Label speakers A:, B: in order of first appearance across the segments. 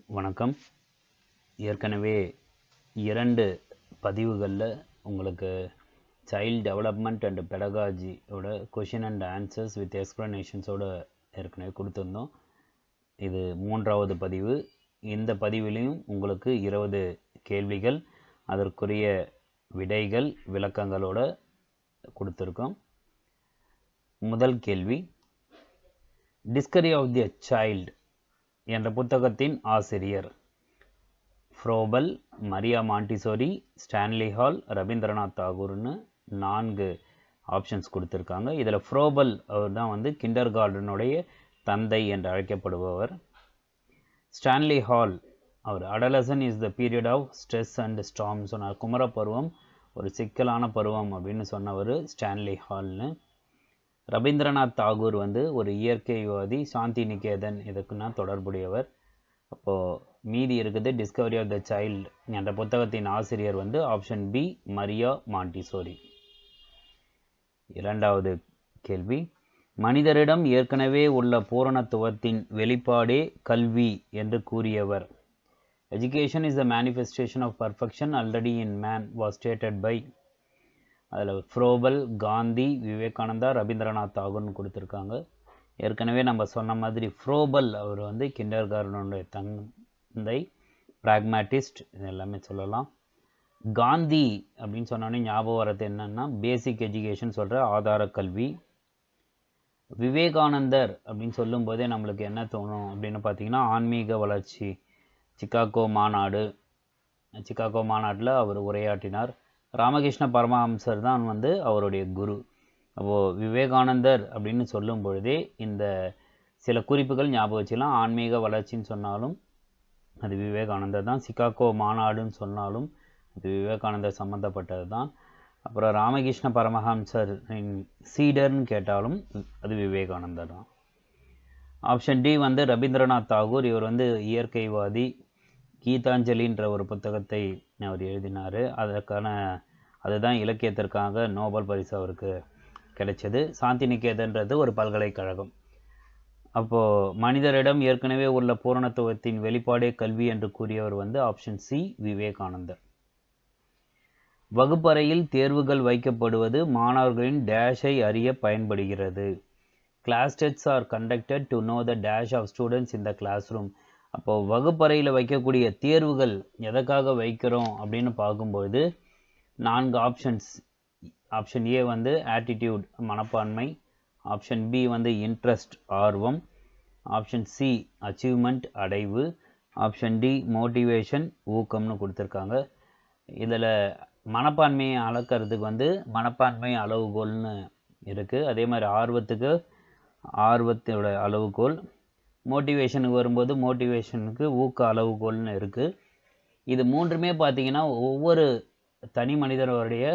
A: வணக்கம். ஏற்கனவே 2 பதிவுகளில் உங்களுக்கு சைல்ட் டெவலப்மெண்ட் அண்ட் பெடகாஜியோட கொஷின் அண்ட் ஆன்சர்ஸ் வித் எக்ஸ்ப்ளனேஷன்ஸோட ஏற்கனவே கொடுத்துருந்தோம். இது 3வது பதிவு. இந்த பதிவிலையும் உங்களுக்கு 20 கேள்விகள், அதற்குரிய விடைகள், விளக்கங்களோட கொடுத்துருக்கோம். முதல் கேள்வி, டிஸ்கவரி ஆஃப் தி சைல்டு என்ற புத்தகத்தின் ஆசிரியர் Froebel, Maria Montessori, Stanley Hall, Rabindranath தாகூர்னு 4 ஆப்ஷன்ஸ் கொடுத்துருக்காங்க. இதில் ஃப்ரோபல் அவர் தான் கிண்டர் கார்டனுடைய தந்தை என்று அழைக்கப்படுபவர். ஸ்டான்லி ஹால் அவர் adolescent is the period of stress and storm சொன்னார். குமர பருவம் ஒரு சிக்கலான பருவம் அப்படின்னு சொன்னவர் ஸ்டான்லி ஹால்னு. ரவீந்திரநாத் தாகூர் ஒரு இயற்கைவாதி, சாந்தி நிகேதன் இதுக்குன்னா தொடர்புடையவர். அப்போது மீதி இருக்குது டிஸ்கவரி ஆஃப் த சைல்டு என்ற புத்தகத்தின் ஆசிரியர் ஆப்ஷன் பி, மரியா மாண்டிசோரி. 2வது கேள்வி, மனிதரிடம் ஏற்கனவே உள்ள பூரணத்துவத்தின் வெளிப்பாடே கல்வி என்று கூறியவர். Education is the manifestation of perfection already in man was stated by. அதில் ஃப்ரோபல், காந்தி, விவேகானந்தா, ரவீந்திரநாத் தாகூர்னு கொடுத்துருக்காங்க. ஏற்கனவே நம்ம சொன்ன மாதிரி ஃப்ரோபல் அவர் கிண்டர் கார்டனுடைய தந்தை, பிராக்மேட்டிஸ்ட், இது எல்லாமே சொல்லலாம். காந்தி அப்படின்னு சொன்னோடனே ஞாபகம் வர்றது என்னன்னா பேசிக் எஜுகேஷன் சொல்கிற ஆதார கல்வி. விவேகானந்தர் அப்படின்னு சொல்லும்போதே நம்மளுக்கு என்ன தோணும் அப்படின்னு பார்த்தீங்கன்னா ஆன்மீக வளர்ச்சி. சிகாகோ மாநாட்டில் அவர் உரையாற்றினார். ராமகிருஷ்ண பரமஹம்சர் தான் அவருடைய குரு. அப்போது விவேகானந்தர் அப்படின்னு சொல்லும் பொழுதே இந்த சில குறிப்புகள் ஞாபகம் வச்சுக்கலாம். ஆன்மீக வளர்ச்சின்னு சொன்னாலும் அது விவேகானந்தர் தான். சிகாகோ மாநாடுன்னு சொன்னாலும் அது விவேகானந்தர் சம்மந்தப்பட்டது தான். அப்புறம் ராமகிருஷ்ண பரமஹம்சர் சீடர்னு கேட்டாலும் அது விவேகானந்தர் தான். Option D Rabindranath Tagore. இவர் இயற்கைவாதி. கீதாஞ்சலின்ற ஒரு புத்தகத்தை அவர் எழுதினார். அதுதான் இலக்கியத்திற்காக நோபல் பரிசு அவருக்கு கிடைச்சது. சாந்தி நிகேதன்றது ஒரு பல்கலைக்கழகம். அப்போது மனிதரிடம் ஏற்கனவே உள்ள பூரணத்துவத்தின் வெளிப்பாடே கல்வி என்று கூறியவர் ஆப்ஷன் சி, விவேகானந்தர். வகுப்பறையில் தேர்வுகள் வைக்கப்படுவது மாணவர்களின் டேஷை அறிய பயன்படுகிறது. Class tests are conducted to know the dash of students in the classroom. அப்போது வகுப்பறையில் வைக்கக்கூடிய தேர்வுகள் எதற்காக வைக்கிறோம் அப்படின்னு பார்க்கும்போது 4 ஆப்ஷன்ஸ். ஆப்ஷன் ஏ ஆட்டிடியூட், மனப்பான்மை. ஆப்ஷன் பி இன்ட்ரெஸ்ட், ஆர்வம். ஆப்ஷன் சி அச்சீவ்மெண்ட், அடைவு. ஆப்ஷன் டி மோட்டிவேஷன், ஊக்கம்னு கொடுத்துருக்காங்க. இதில் மனப்பான்மையை அளக்கிறதுக்கு மனப்பான்மை அளவுகோல்னு இருக்குது. அதே மாதிரி ஆர்வத்துக்கு ஆர்வத்தோட அளவுகோல். மோட்டிவேஷனுக்கு வரும்போது மோட்டிவேஷனுக்கு ஊக்க அளவுகோல்னு இருக்குது. இது மூன்றுமே பார்த்திங்கன்னா ஒவ்வொரு தனி மனிதனுடைய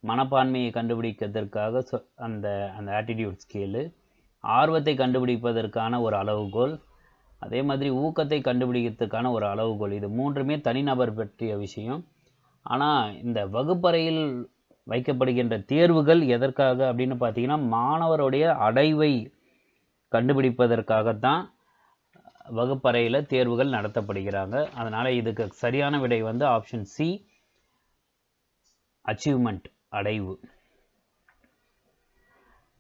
A: மனப்பான்மையை கண்டுபிடிக்கிறதுக்காக அந்த ஆட்டிடியூட் ஸ்கேலு, ஆர்வத்தை கண்டுபிடிப்பதற்கான ஒரு அளவுகோல், அதே மாதிரி ஊக்கத்தை கண்டுபிடிக்கிறதுக்கான ஒரு அளவுகோல். இது மூன்றுமே தனிநபர் பற்றிய விஷயம். ஆனால் இந்த வகுப்பறையில் வைக்கப்படுகின்ற தேர்வுகள் எதற்காக அப்படின்னு பார்த்தீங்கன்னா மாணவருடைய அடைவை கண்டுபிடிப்பதற்காகத்தான் வகுப்பறையில் தேர்வுகள் நடத்தப்படுகிறாங்க. அதனால் இதுக்கு சரியான விடை ஆப்ஷன் சி, அச்சீவ்மெண்ட், அடைவு.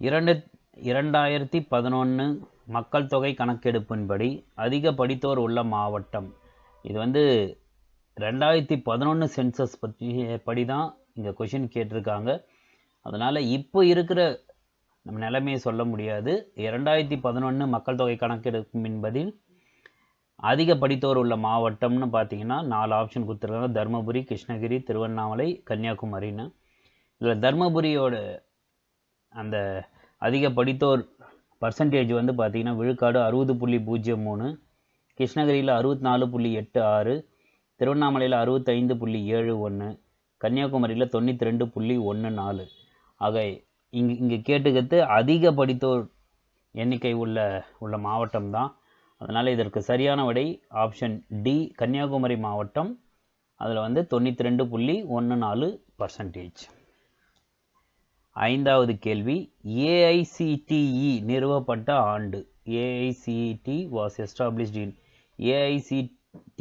A: 2011 மக்கள் தொகை கணக்கெடுப்பின்படி அதிக படித்தோர் உள்ள மாவட்டம். இது 2011 சென்சஸ் படி தான் இங்கே கொஷின் கேட்டிருக்காங்க. அதனால் இப்போ இருக்கிற நம்ம நிலைமையை சொல்ல முடியாது. 2011 மக்கள் தொகை கணக்கெடுப்பின்படி அதிக படித்தோர் உள்ள மாவட்டம்னு பார்த்தீங்கன்னா 4 ஆப்ஷன் கொடுத்துருக்காங்க. தருமபுரி, கிருஷ்ணகிரி, திருவண்ணாமலை, கன்னியாகுமரின்னு. இதில் தருமபுரியோட அந்த அதிக படித்தோர் பர்சன்டேஜ் பார்த்தீங்கன்னா விழுக்காடு 60.03, கிருஷ்ணகிரியில் 64.86, திருவண்ணாமலையில் 65.71, கன்னியாகுமரியில் 92.14. ஆக இங்கே கேட்டுக்கிறது அதிக படித்தோர் எண்ணிக்கை உள்ள மாவட்டம் தான். அதனால் இதற்கு சரியான விடை ஆப்ஷன் டி, கன்னியாகுமரி மாவட்டம். அதில் 92.14%. 5வது கேள்வி, ஏஐசிடிஇ நிறுவப்பட்ட ஆண்டு. AICT was established in.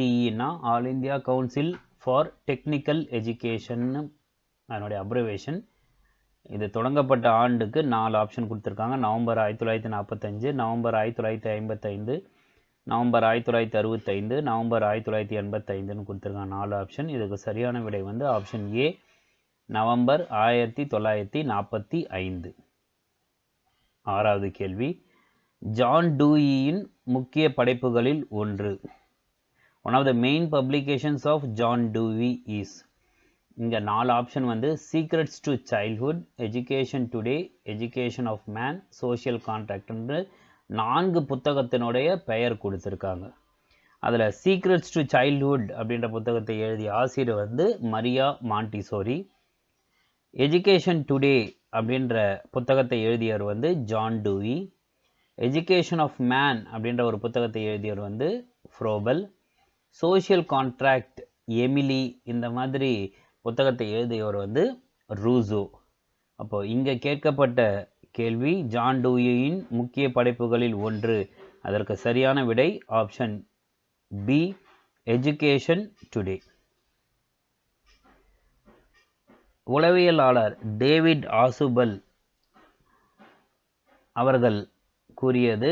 A: AICTEனா all India council for technical education, அதனுடைய அப்ரிவேஷன். இது தொடங்கப்பட்ட ஆண்டுக்கு 4 ஆப்ஷன் கொடுத்துருக்காங்க. நவம்பர் 1945, நவம்பர் 1955, நவம்பர் 1965, நவம்பர் 1985ன்னு கொடுத்துருக்காங்க 4 ஆப்ஷன். இதுக்கு சரியான விடை வந்து ஆப்ஷன் ஏ, நவம்பர் 1945. 6வது கேள்வி, ஜான் டூயியின் முக்கிய படைப்புகளில் ஒன்று. One of the main publications of John Dewey is. இங்கே 4 ஆப்ஷன் வந்து secrets to childhood, education today, education of man, social கான்ட்ராக்ட்னு 4 புத்தகத்தினுடைய பெயர் கொடுத்துருக்காங்க. அதில் சீக்ரெட்ஸ் டு சைல்ட்ஹுட் அப்படின்ற புத்தகத்தை எழுதிய ஆசிரியர் வந்து மரியா மாண்டிசோரி. எஜுகேஷன் டுடே அப்படின்ற புத்தகத்தை எழுதியவர் வந்து John Dewey. Education of man அப்படின்ற ஒரு புத்தகத்தை எழுதியவர் வந்து ஃப்ரோபல். சோஷியல் கான்ட்ராக்ட், எமிலி, இந்த மாதிரி புத்தகத்தை எழுதியவர் வந்து ரூசோ. அப்போ இங்கே கேட்கப்பட்ட கேள்வி ஜான் டூயியின் முக்கிய படைப்புகளில் ஒன்று. அதற்கு சரியான விடை ஆப்ஷன் பி, எஜுகேஷன் டுடே. உளவியலாளர் டேவிட் ஆசுபல் அவர்கள் கூறியது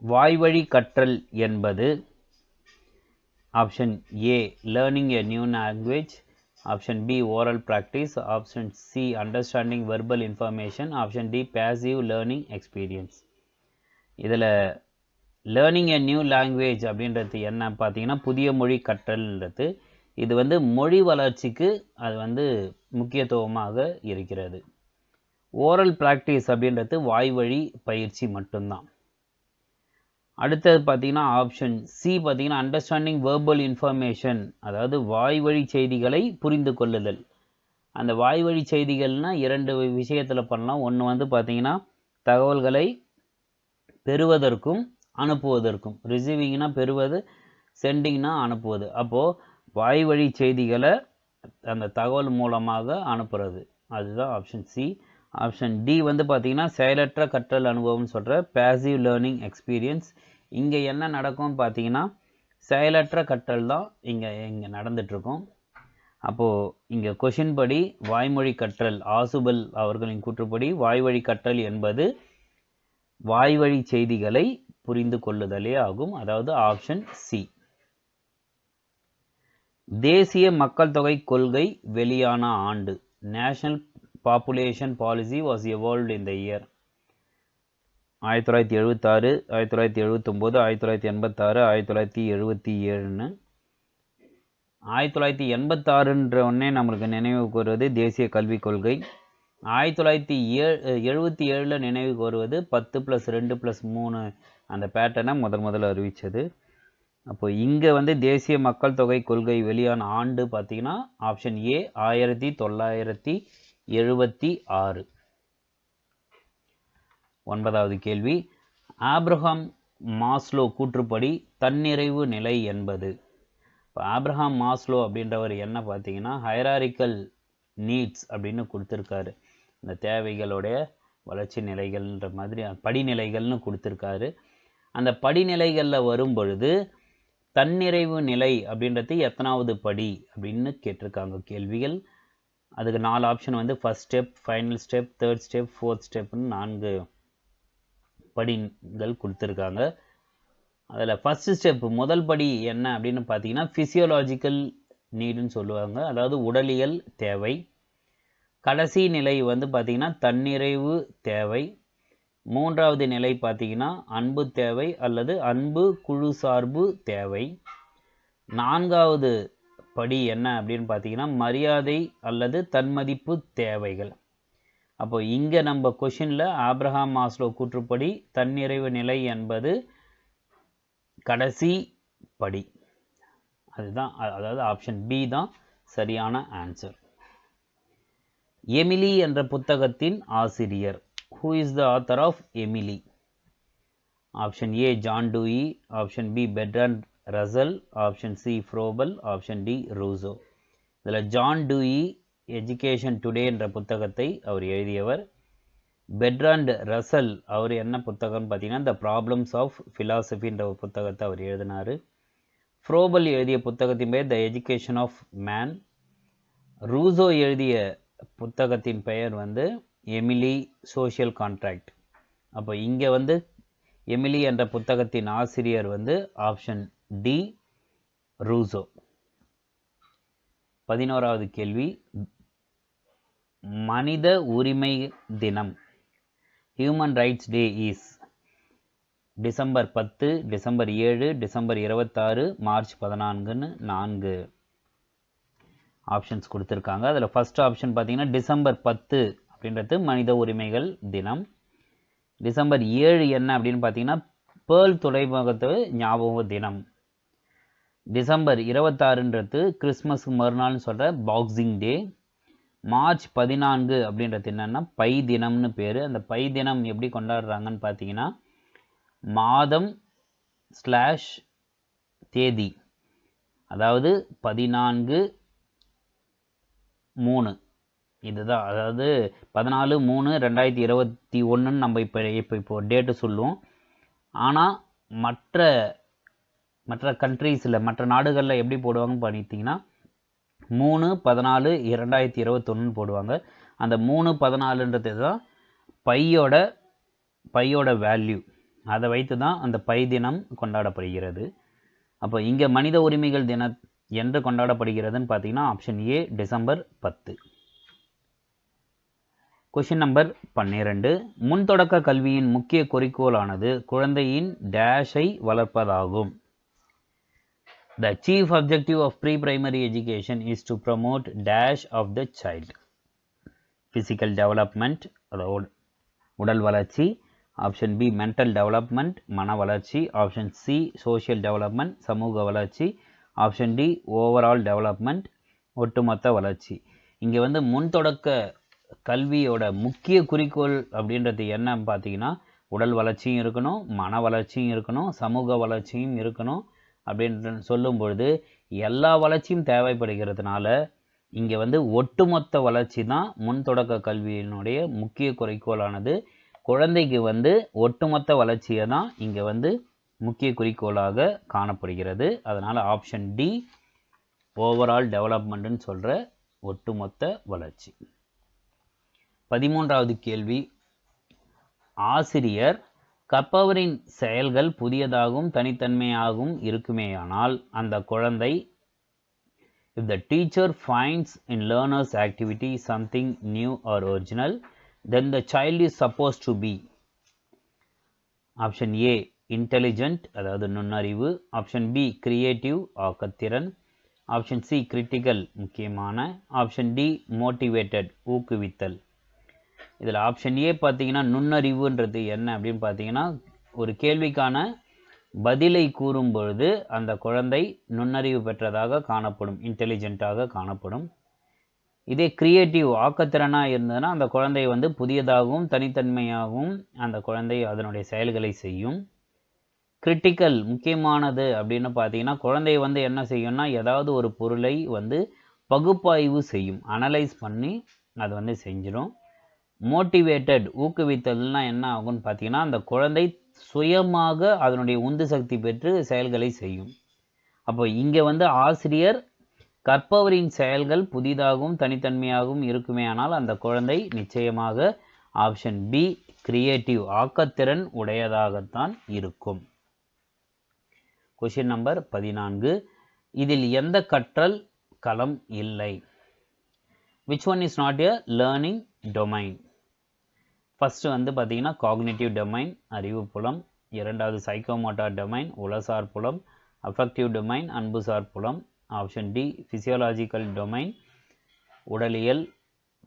A: வாய்வழி கற்றல் என்பது option A, learning a new language, option B, oral practice, option C, understanding verbal information, option D, passive learning experience. இதில் லேர்னிங் எ நியூ லாங்குவேஜ் அப்படின்றது என்ன பார்த்தீங்கன்னா புதிய மொழி கற்றல்ன்றது. இது வந்து மொழி வளர்ச்சிக்கு அது வந்து முக்கியத்துவமாக இருக்கிறது. ஓரல் ப்ராக்டிஸ் அப்படின்றது வாய்வழி பயிற்சி மட்டும்தான். அடுத்தது பார்த்தீங்கன்னா ஆப்ஷன் சி பார்த்தீங்கன்னா அண்டர்ஸ்டாண்டிங் வெர்பல் இன்ஃபர்மேஷன், அதாவது வாய்வழி செய்திகளை புரிந்து கொள்ளுதல். அந்த வாய்வழி செய்திகள்னால் 2 விஷயத்தில் பண்ணலாம். ஒன்று வந்து பார்த்தீங்கன்னா தகவல்களை பெறுவதற்கும் அனுப்புவதற்கும். ரிசீவிங்னா பெறுவது, சென்டிங்னா அனுப்புவது. அப்போது வாய்வழி செய்திகளை அந்த தகவல் மூலமாக அனுப்புறது, அதுதான் ஆப்ஷன் சி. ஆப்ஷன் டி வந்து பார்த்தீங்கன்னா செயலற்ற கற்றல் அனுபவம்னு சொல்கிற பேசிவ் லேர்னிங் எக்ஸ்பீரியன்ஸ். இங்கே என்ன நடக்கும்னு பார்த்தீங்கன்னா செயலற்ற கற்றல் தான் இங்கே நடந்துகிட்ருக்கும். அப்போது இங்கே கொஷின் படி வாய்மொழி கற்றல், ஆசுபல் அவர்களின் கூற்றுப்படி வாய்வழி கற்றல் என்பது வாய்வழி செய்திகளை புரிந்து கொள்ளுதலே ஆகும். அதாவது ஆப்ஷன் சி. தேசிய மக்கள் தொகை கொள்கை வெளியான ஆண்டு. National population policy was evolved in the year. 1976, 1979, 1986, 1977ன்னு. 1986ன்ற ஒன்னே நம்மளுக்கு நினைவுக்கு வருவது தேசிய கல்விக் கொள்கை. 1977 நினைவுக்கு வருவது 10+2+3 அந்த பேட்டர்னை முதல்ல அறிவித்தது. அப்போ இங்கே வந்து தேசிய மக்கள் தொகை கொள்கை வெளியான ஆண்டு பார்த்தீங்கன்னா ஆப்ஷன் ஏ 1976. 9வது கேள்வி, ஆப்ரஹாம் மாஸ்லோ கூற்றுப்படி தன்னிறைவு நிலை என்பது. இப்போ ஆப்ரஹாம் மாஸ்லோ அப்படின்றவர் என்ன பார்த்தீங்கன்னா ஹைராரிக்கல் நீட்ஸ் அப்படின்னு கொடுத்துருக்காரு. இந்த தேவைகளுடைய வளர்ச்சி நிலைகள்ன்ற மாதிரி படிநிலைகள்னு கொடுத்துருக்காரு. அந்த படிநிலைகளில் வரும் பொழுது தன்னிறைவு நிலை அப்படின்றது எத்தனாவது படி அப்படின்னு கேட்டிருக்காங்க கேள்விகள். அதுக்கு 4 ஆப்ஷன் வந்து first step, final step, third step, fourth ஸ்டெப்னு 4 படிகள் கொடுத்துருக்காங்க. அதில் ஃபர்ஸ்ட் ஸ்டெப் முதல் படி என்ன அப்படின்னு பார்த்தீங்கன்னா ஃபிசியோலாஜிக்கல் நீடுன்னு சொல்லுவாங்க, அதாவது உடலியல் தேவை. கடைசி நிலை வந்து பார்த்தீங்கன்னா தன்னிறைவு தேவை. 3வது நிலை பார்த்தீங்கன்னா அன்பு தேவை அல்லது அன்பு குழு சார்பு தேவை. 4வது படி என்ன அப்படின்னு பார்த்தீங்கன்னா மரியாதை அல்லது தன்மதிப்பு தேவைகள். அப்போ இங்கே நம்ம கொஷினில் ஆப்ரஹாம் மாஸ்லோ கூற்றுப்படி தன்னிறைவு நிலை என்பது கடைசி படி, அதுதான், அதாவது ஆப்ஷன் பி தான் சரியான ஆன்சர். எமிலி என்ற புத்தகத்தின் ஆசிரியர். Who is the author of Emily? Option A John Dewey, option B Bertrand Russell, option C Froebel, option D Rousseau. இதில் ஜான் டூயி எஜுகேஷன் டுடே என்ற புத்தகத்தை அவர் எழுதியவர். பெர்ட்ராண்ட் ரசல் அவர் என்ன புத்தகம்னு பார்த்தீங்கன்னா த ப்ராப்ளம்ஸ் ஆஃப் ஃபிலாசபின்ற ஒரு புத்தகத்தை அவர் எழுதினார். ஃப்ரோபல் எழுதிய புத்தகத்தின் பெயர் the education of man. Rousseau எழுதிய புத்தகத்தின் பெயர் வந்து எமிலி சோஷியல் கான்ட்ராக்ட். அப்போ இங்கே வந்து எமிலி என்ற புத்தகத்தின் ஆசிரியர் வந்து ஆப்ஷன் டி ரூசோ. 11வது கேள்வி, மனித உரிமை தினம் human rights day is December 10, December 7, December 26, March 14ன்னு 4 ஆப்ஷன்ஸ் கொடுத்துருக்காங்க. அதில் ஃபர்ஸ்ட் ஆப்ஷன் பார்த்தீங்கன்னா டிசம்பர் 10 அப்படின்றது மனித உரிமைகள் தினம். டிசம்பர் 7 என்ன அப்படின்னு பார்த்தீங்கன்னா பேர்ல் துறைமுகத்து ஞாபக தினம். டிசம்பர் 26ன்றது கிறிஸ்மஸ் மறுநாள்னு சொல்கிற பாக்ஸிங் டே. மார்ச் 14 அப்படின்றது என்னென்னா பை தினம்னு பேர். அந்த பை தினம் எப்படி கொண்டாடுறாங்கன்னு பார்த்தீங்கன்னா மாதம் / தேதி, அதாவது 14/3 இதுதான். அதாவது 14/3/2021 நம்ம இப்போ டேட்டு சொல்லுவோம். ஆனால் மற்ற கண்ட்ரீஸில் மற்ற நாடுகளில் எப்படி போடுவாங்கன்னு பார்த்தீங்கன்னா 3/14/2021 போடுவாங்க. அந்த 3/14ன்றது தான் பையோட வேல்யூ. அதை வைத்து தான் அந்த பை தினம் கொண்டாடப்படுகிறது. அப்போ இங்கே மனித உரிமைகள் தினம் என்று கொண்டாடப்படுகிறதுன்னு பார்த்தீங்கன்னா ஆப்ஷன் ஏ டிசம்பர் 10. கொஷின் நம்பர் 12, முன் தொடக்க கல்வியின் முக்கிய குறிக்கோளானது குழந்தையின் டேஷை வளர்ப்பதாகும். The chief objective of pre-primary education is to promote dash of the child. Physical development, அதாவது உடல் வளர்ச்சி. ஆப்ஷன் பி மென்டல் டெவலப்மெண்ட், மன வளர்ச்சி. ஆப்ஷன் சி சோஷியல் டெவலப்மெண்ட், சமூக வளர்ச்சி. ஆப்ஷன் டி ஓவரால் டெவலப்மெண்ட், ஒட்டுமொத்த வளர்ச்சி. இங்கே வந்து முன் தொடக்க கல்வியோட முக்கிய குறிக்கோள் அப்படின்றது என்னன்னு பார்த்தீங்கன்னா உடல் வளர்ச்சியும் இருக்கணும், மன வளர்ச்சியும் இருக்கணும், சமூக வளர்ச்சியும் இருக்கணும். அப்படின்ற சொல்லும் பொழுது எல்லா வளர்ச்சியும் தேவைப்படுகிறதுனால இங்கே வந்து ஒட்டுமொத்த வளர்ச்சி தான் முன் தொடக்க கல்வியினுடைய முக்கிய குறிக்கோளானது. குழந்தைக்கு வந்து ஒட்டுமொத்த வளர்ச்சியை தான் இங்கே வந்து முக்கிய குறிக்கோளாக காணப்படுகிறது. அதனால் ஆப்ஷன் டி ஓவரால் டெவலப்மெண்ட்னு சொல்கிற ஒட்டுமொத்த வளர்ச்சி. 13வது கேள்வி, ஆசிரியர் கற்பவரின் செயல்கள் புதியதாகவும் தனித்தன்மையாகவும் இருக்குமேயானால் அந்த குழந்தை if the teacher finds in learner's activity something new or original, then the child is supposed to be option A intelligent, அதாவது நுண்ணறிவு. ஆப்ஷன் பி கிரியேட்டிவ், ஆக்கத்திறன். ஆப்ஷன் சி கிரிட்டிக்கல், முக்கியமான. ஆப்ஷன் டி மோட்டிவேட்டட், ஊக்குவித்தல். இதில் ஆப்ஷன் ஏ பார்த்தீங்கன்னா நுண்ணறிவுன்றது என்ன அப்படின்னு பார்த்தீங்கன்னா ஒரு கேள்விக்கான பதிலை கூறும் பொழுது அந்த குழந்தை நுண்ணறிவு பெற்றதாக காணப்படும், இன்டெலிஜென்ட்டாக காணப்படும். இதே கிரியேட்டிவ், ஆக்கத்திறனாக இருந்ததுன்னா அந்த குழந்தை வந்து புதியதாகவும் தனித்தன்மையாகவும் அந்த குழந்தை அதனுடைய செயல்களை செய்யும். கிரிட்டிக்கல், முக்கியமானது அப்படின்னு பார்த்தீங்கன்னா குழந்தை வந்து என்ன செய்யும்னா ஏதாவது ஒரு பொருளை வந்து பகுப்பாய்வு செய்யும், அனலைஸ் பண்ணி அது வந்து செஞ்சிடும். மோட்டிவேட்டட், ஊக்குவித்தல்னா என்ன ஆகும்னு பார்த்தீங்கன்னா அந்த குழந்தை சுயமாக அதனுடைய உந்து சக்தி பெற்று செயல்களை செய்யும். அப்போ இங்கே வந்து ஆசிரியர் கற்பவரின் செயல்கள் புதிதாகவும் தனித்தன்மையாகவும் இருக்குமே ஆனால் அந்த குழந்தை நிச்சயமாக ஆப்ஷன் பி கிரியேட்டிவ், ஆக்கத்திறன் உடையதாகத்தான் இருக்கும். கொஷின் நம்பர் 14, இதில் எந்த கற்றல் களம் இல்லை? Which one is not a learning domain? First வந்து பார்த்தீங்கன்னா காக்னிட்டிவ் டொமைன், அறிவு புலம். இரண்டாவது சைக்கோமோட்டார் டொமைன், உளசார் புலம். அஃபெக்டிவ் டொமைன், அன்புசார் புலம். ஆப்ஷன் டி ஃபிசியோலாஜிக்கல் டொமைன், உடலியல்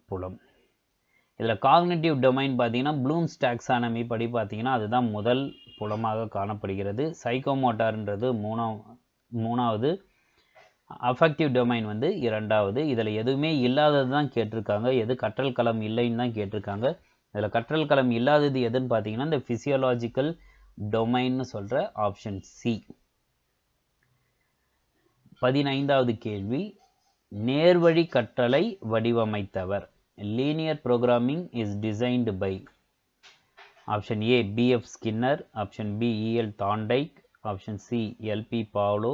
A: புலம். இதில் காக்னிட்டிவ் டொமைன் பார்த்தீங்கன்னா ப்ளூம்ஸ் டாக்ஸானமி படி பார்த்தீங்கன்னா அதுதான் முதல் புலமாக காணப்படுகிறது. சைக்கோமோட்டார்ன்றது மூணாவது. அஃபெக்டிவ் டொமைன் வந்து இரண்டாவது. இதில் எதுவுமே இல்லாதது தான் கேட்டிருக்காங்க, எது கற்றல் களம் இல்லைன்னு தான் கேட்டிருக்காங்க. இதில் கற்றல் களம் இல்லாதது எதுன்னு பார்த்தீங்கன்னா இந்த ஃபிசியோலாஜிக்கல் டொமைன்னு சொல்கிற ஆப்ஷன் சி. 15வது கேள்வி, நேர்வழி கற்றலை வடிவமைத்தவர். Linear programming is designed by option A BF Skinner, option B EL Thorndike, option C LP Pavlov,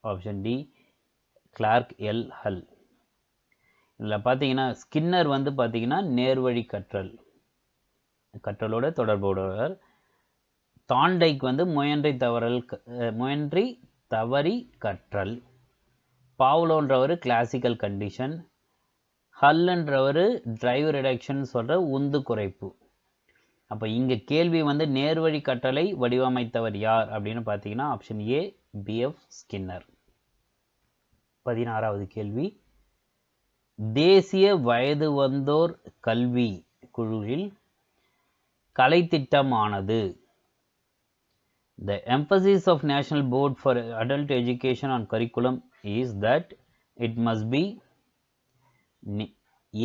A: option D Clark L Hull. இதில் பார்த்தீங்கன்னா ஸ்கின்னர் வந்து பார்த்தீங்கன்னா நேர்வழி கற்றலோட தொடர்புடையவர். தாண்டைக் வந்து முயன்றி தவறி கற்றல். பாவ்லோன்றவர் கிளாசிக்கல் கண்டிஷன். ஹல்ன்றவர் டிரைவ் ரிடக்ஷன் சொல்கிற உந்து குறைப்பு. அப்போ இங்கே கேள்வி வந்து நேர்வழி கற்றலை வடிவமைத்தவர் யார் அப்படின்னு பார்த்தீங்கன்னா ஆப்ஷன் ஏ பிஎஃப் ஸ்கின்னர். 16வது கேள்வி, தேசிய வயது வந்தோர் கல்வி குழுவில் கலைத்திட்டமானது. The emphasis of National Board for Adult Education on curriculum is that it must be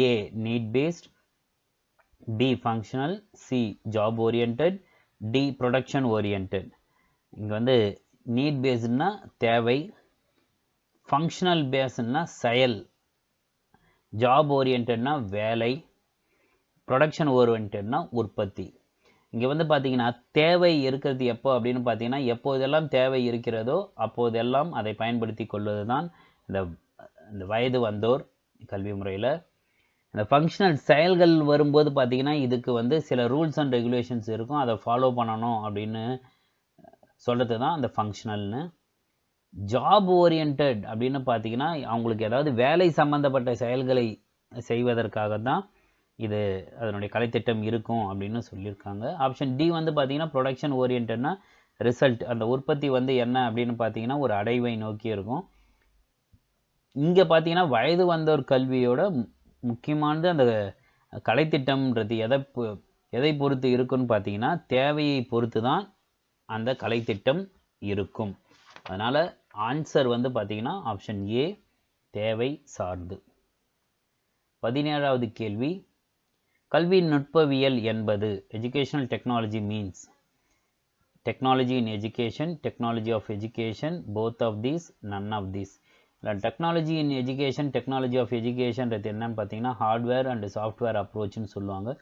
A: A. need-based, B. functional, C. job-oriented, D. production-oriented. இங்கே வந்து நீட் பேஸ்ட்னா தேவை, ஃபங்க்ஷனல் பேஸ்ட்னா செயல், ஜாப் ஓரியன்டட்னா வேலை, ப்ரொடக்ஷன் ஓரியன்டட்னா உற்பத்தி. இங்கே வந்து பார்த்தீங்கன்னா தேவை இருக்கிறது எப்போ அப்படின்னு பார்த்தீங்கன்னா எப்போதெல்லாம் தேவை இருக்கிறதோ அப்போதெல்லாம் அதை பயன்படுத்தி கொள்வது தான் இந்த வயது வந்தோர் கல்வி முறையில். இந்த ஃபங்க்ஷனல் செயல்கள் வரும்போது பார்த்தீங்கன்னா இதுக்கு வந்து சில ரூல்ஸ் அண்ட் ரெகுலேஷன்ஸ் இருக்கும், அதை ஃபாலோ பண்ணணும் அப்படின்னு சொல்கிறது தான் அந்த ஃபங்க்ஷனல்னு. ஜாப் ஓரியன்டட் அப்படின்னு பார்த்தீங்கன்னா அவங்களுக்கு ஏதாவது வேலை சம்மந்தப்பட்ட செயல்களை செய்வதற்காக தான் இது அதனுடைய கலைத்திட்டம் இருக்கும் அப்படின்னு சொல்லியிருக்காங்க. ஆப்ஷன் டி வந்து பார்த்தீங்கன்னா ப்ரொடக்ஷன் ஓரியன்டட்னா ரிசல்ட், அந்த உற்பத்தி வந்து என்ன அப்படின்னு பார்த்தீங்கன்னா ஒரு அடைவை நோக்கி இருக்கும். இங்கே பார்த்தீங்கன்னா வயது வந்தோர் கல்வியோட முக்கியமானது அந்த கலைத்திட்டம்ன்றது எதை பொறுத்து இருக்குன்னு பார்த்தீங்கன்னா தேவையை பொறுத்து தான் அந்த கலைத்திட்டம் இருக்கும். அதனால் ஆன்சர் வந்து பார்த்தீங்கன்னா ஆப்ஷன் ஏ தேவை சார்ந்து. 17வது கேள்வி, கல்வி நுட்பவியல் என்பது educational technology means technology in education, technology of education, both of these, none of these. Technology in education, technology of எஜுகேஷன்றது என்னன்னு பார்த்தீங்கன்னா ஹார்ட்வேர் அண்ட் சாஃப்ட்வேர் அப்ரோச்னு சொல்லுவாங்க.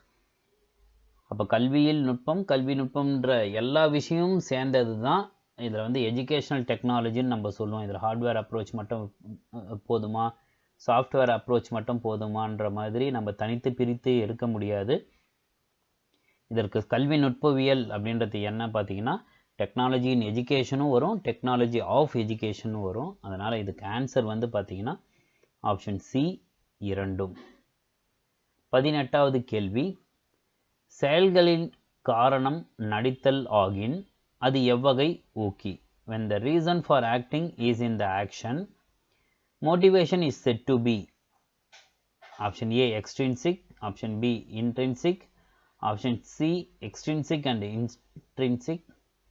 A: அப்போ கல்வி நுட்பம்ன்ற எல்லா விஷயமும் சேர்ந்தது தான் இதில் வந்து எஜுகேஷனல் டெக்னாலஜின்னு நம்ம சொல்லுவோம். இதில் ஹார்ட்வேர் அப்ரோச் மட்டும் போதுமா, சாஃப்ட்வேர் அப்ரோச் மட்டும் போதுமான்ற மாதிரி நம்ம தனித்து பிரித்து எடுக்க முடியாது. இதற்கு கல்வி நுட்பவியல் அப்படின்றது என்ன பார்த்தீங்கன்னா டெக்னாலஜி இன் எஜுகேஷனும் வரும், டெக்னாலஜி ஆஃப் எஜுகேஷனும் வரும். அதனால் இதுக்கு ஆன்சர் வந்து பார்த்தீங்கன்னா ஆப்ஷன் சி இரண்டும். 18வது கேள்வி, செயல்களின் காரணம் நடித்தல் ஆகின் அது எவ்வகை ஊக்கி. when the reason for acting is in the action, motivation is said to be option A extrinsic, option B intrinsic, option C extrinsic and intrinsic,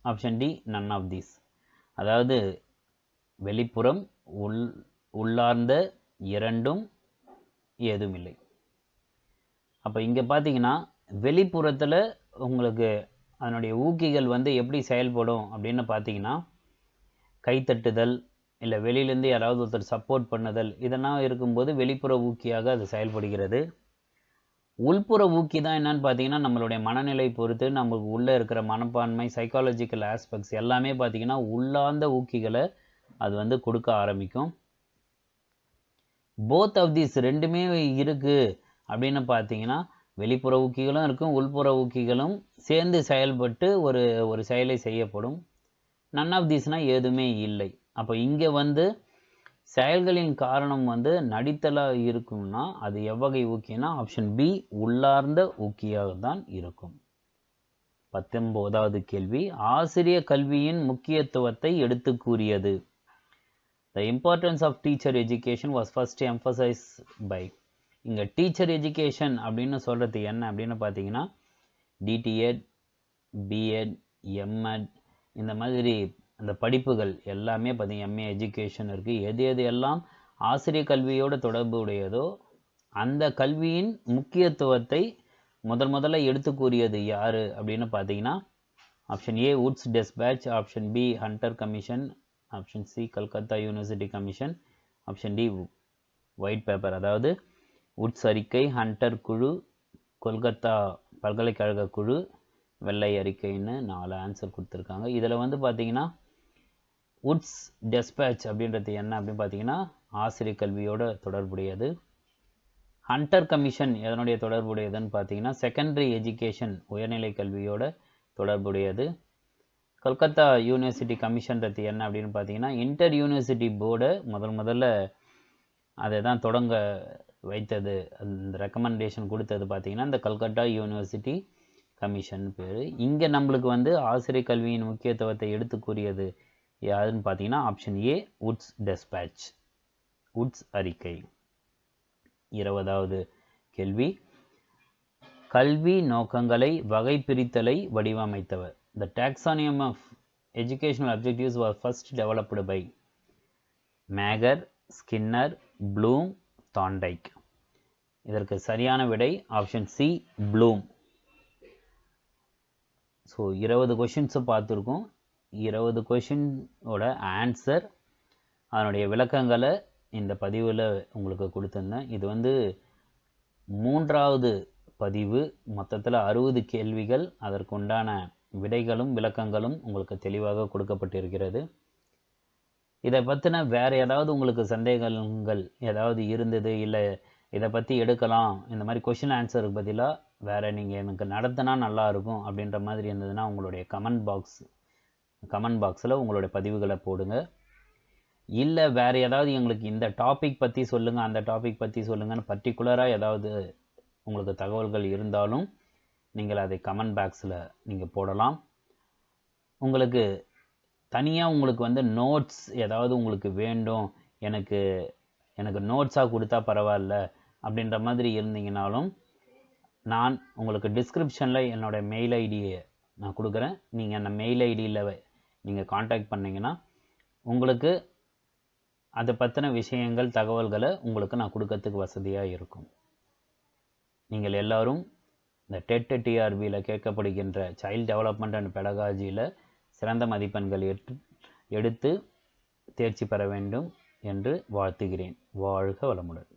A: option D none of these. அதாவது வெளிப்புறம் உள்ளார்ந்த இரண்டும் ஏதுமில்லை. அப்போ இங்கே பார்த்தீங்கன்னா வெளிப்புறத்தில் உங்களுக்கு அதனுடைய ஊக்கிகள் வந்து எப்படி செயல்படும் அப்படின்னு பார்த்தீங்கன்னா கைத்தட்டுதல் இல்லை வெளியிலேருந்து யாராவது ஒருத்தர் சப்போர்ட் பண்ணுதல் இதெல்லாம் இருக்கும்போது வெளிப்புற ஊக்கியாக அது செயல்படுகிறது. உள்புற ஊக்கி தான் என்னன்னு பார்த்தீங்கன்னா நம்மளுடைய மனநிலை பொறுத்து நமக்கு உள்ளே இருக்கிற மனப்பான்மை, சைக்காலஜிக்கல் ஆஸ்பெக்ட்ஸ் எல்லாமே பார்த்தீங்கன்னா உள்ளார்ந்த ஊக்கிகளை அது வந்து கொடுக்க ஆரம்பிக்கும். போத் ஆஃப் தீஸ் ரெண்டுமே இருக்குது அப்படின்னு பார்த்தீங்கன்னா வெளிப்புற ஊக்கிகளும் இருக்கும், உள்புற ஊக்கிகளும் சேர்ந்து செயல்பட்டு ஒரு செயலை செய்யப்படும். நன் ஆஃப் தீஸ்னால் எதுவுமே இல்லை. அப்போ இங்கே வந்து செயல்களின் காரணம் வந்து நடித்தலாக இருக்கும்னா அது எவ்வகை ஊக்கினா ஆப்ஷன் பி உள்ளார்ந்த ஊக்கியாக தான் இருக்கும். 19வது கேள்வி, ஆசிரிய கல்வியின் முக்கியத்துவத்தை எடுத்து கூறியது. The importance of teacher education was first emphasized by. இங்கே டீச்சர் எஜுகேஷன் அப்படின்னு சொல்கிறது என்ன அப்படின்னு பார்த்தீங்கன்னா டிடிஎட், பிஎட், எம்எட் இந்த மாதிரி அந்த படிப்புகள் எல்லாமே பார்த்தீங்கன்னா எம்ஏ எஜுகேஷன் இருக்குது. எது எல்லாம் ஆசிரியர் கல்வியோட தொடர்பு உடையதோ அந்த கல்வியின் முக்கியத்துவத்தை முதல்ல எடுத்து கூறியது யார் அப்படின்னு பார்த்தீங்கன்னா option A Woods despatch, option B Hunter commission, option C Calcutta university commission, option D white paper. அதாவது வுட்ஸ் அறிக்கை, ஹண்டர் குழு, கொல்கத்தா பல்கலைக்கழக குழு, வெள்ளை அறிக்கைன்னு 4 ஆன்சர் கொடுத்துருக்காங்க. இதில் வந்து பார்த்தீங்கன்னா உட்ஸ் டெஸ்பேட்ச் அப்படின்றது என்ன அப்படின்னு பார்த்தீங்கன்னா ஆசிரியர் கல்வியோட தொடர்புடையது. ஹண்டர் கமிஷன் எதனுடைய தொடர்புடையதுன்னு பார்த்தீங்கன்னா செகண்டரி எஜுகேஷன் உயர்நிலை கல்வியோட தொடர்புடையது. கல்கத்தா யூனிவர்சிட்டி கமிஷன்றது என்ன அப்படின்னு பார்த்தீங்கன்னா இன்டர் யூனிவர்சிட்டி போர்டை முதல்ல அதை தான் தொடங்க வைத்தது, அந்த ரெக்கமெண்டேஷன் கொடுத்தது பார்த்தீங்கன்னா இந்த கல்கத்தா யூனிவர்சிட்டி கமிஷன் பேர். இங்கே நம்மளுக்கு வந்து ஆசிரியர் கல்வியின் முக்கியத்துவத்தை எடுத்து கூறியது யாருன்னு பார்த்தீங்கன்னா ஆப்ஷன் ஏ உட்ஸ் டெஸ்பேட்ச், உட்ஸ் அறிக்கை. 20வது கேள்வி, கல்வி நோக்கங்களை வகை பிரித்தலை வடிவமைத்தவர். The taxonomy of educational objectives was first developed by Mager, Skinner, Bloom, Thorndike. இதற்கு சரியான விடை ஆப்ஷன் சி ப்ளூம். ஸோ 20 கொஷின்ஸை பார்த்துருக்கோம். 20 கொஷினோட ஆன்சர் அதனுடைய விளக்கங்களை இந்த பதிவில் உங்களுக்கு கொடுத்துருந்தேன். இது வந்து 3வது பதிவு. மொத்தத்தில் 60 கேள்விகள், அதற்குண்டான விடைகளும் விளக்கங்களும் உங்களுக்கு தெளிவாக கொடுக்கப்பட்டிருக்கிறது. இதை பற்றின வேறு ஏதாவது உங்களுக்கு சந்தேகங்கள் ஏதாவது இருந்தது, இல்லை இதை பற்றி எடுக்கலாம், இந்த மாதிரி கொஷின் ஆன்சருக்கு பதிலாக வேறு நீங்கள் எனக்கு நடத்தினா நல்லாயிருக்கும் அப்படின்ற மாதிரி இருந்ததுன்னா உங்களுடைய கமெண்ட் பாக்ஸில் உங்களுடைய பதிவுகளை போடுங்க. இல்லை வேறு ஏதாவது எங்களுக்கு இந்த டாபிக் பற்றி சொல்லுங்கள், அந்த டாபிக் பற்றி சொல்லுங்கன்னு பர்டிகுலராக ஏதாவது உங்களுக்கு தகவல்கள் இருந்தாலும் நீங்கள் அதை கமெண்ட் பாக்ஸில் நீங்கள் போடலாம். உங்களுக்கு தனியாக உங்களுக்கு வந்து நோட்ஸ் ஏதாவது உங்களுக்கு வேண்டும், எனக்கு நோட்ஸாக கொடுத்தா பரவாயில்ல அப்படின்ற மாதிரி இருந்தீங்கனாலும் நான் உங்களுக்கு டிஸ்கிரிப்ஷனில் என்னோடய மெயில் ஐடியை நான் கொடுக்குறேன். நீங்கள் அந்த மெயில் ஐடியில் நீங்கள் காண்டாக்ட் பண்ணிங்கன்னா உங்களுக்கு அதை பற்றின விஷயங்கள் தகவல்களை உங்களுக்கு நான் கொடுக்கறதுக்கு வசதியாக இருக்கும். நீங்கள் எல்லோரும் இந்த டெட் டிஆர்பியில் கேட்கப்படுகின்ற சைல்டு டெவலப்மெண்ட் அண்ட் பெடகாஜியில் சிறந்த மதிப்பெண்கள் எடுத்து தேர்ச்சி பெற வேண்டும் என்று வாழ்த்துகிறேன். வாழ்க வளமுடன்.